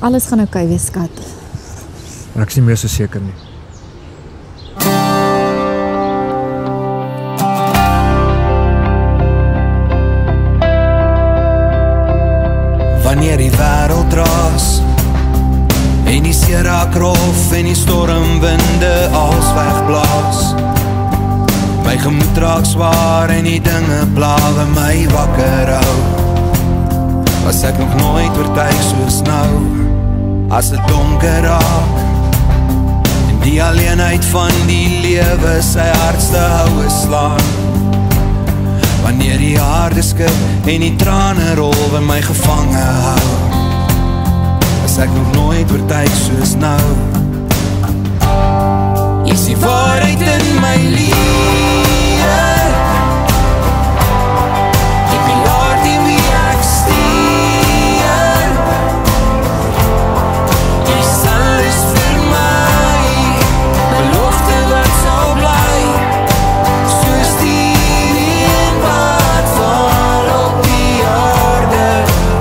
Alles gaan oké wees, skat. Ek is nie meer so seker nie. Wanneer die wêreld raas en die see raak rof en die stormwinde als wegblaas, my gemoed raak zwaar en die dinge plawe my wakker hou. Was ek nog nooit oortuig soos nou, as het donker raak en die alleenheid van die lewe sy hardste houe slaan. Wanneer die aarde skud en die trane rol en my gevange hou, was ek nog nooit oortuig soos nou. Jy is die waarheid in my lewe, jy bejaard die wie ek steer, jy sal is vir my, belofte wat sal bly, soos die reën wat val op die aarde,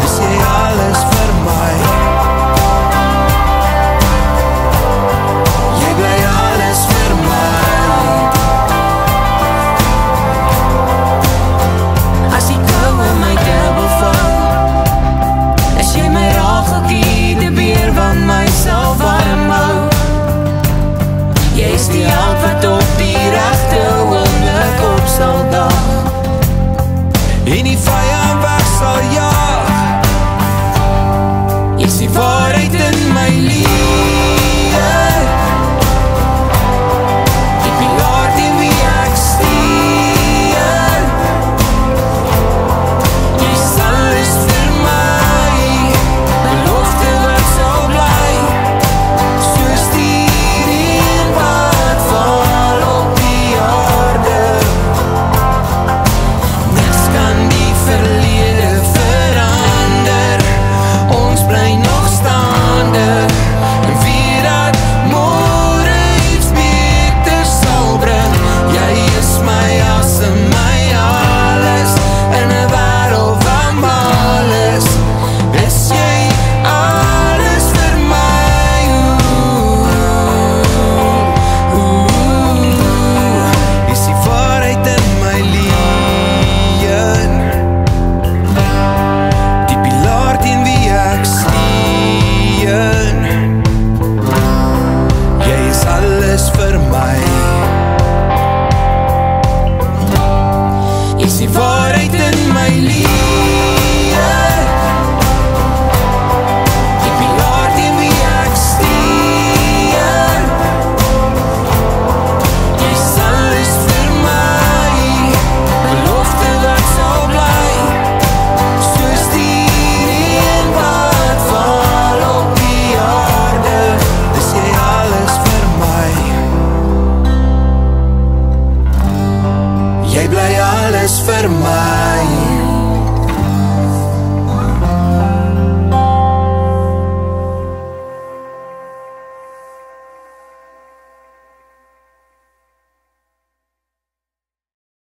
is jy alles vir my. Jy bly alles vir my. As die koue my dubbel val, as jy my rageltjie die beer van myself warm hou, jy is die hand wat op die regte oomblik op sal dag, en die vyand weg sal jaag. Jy is die waarheid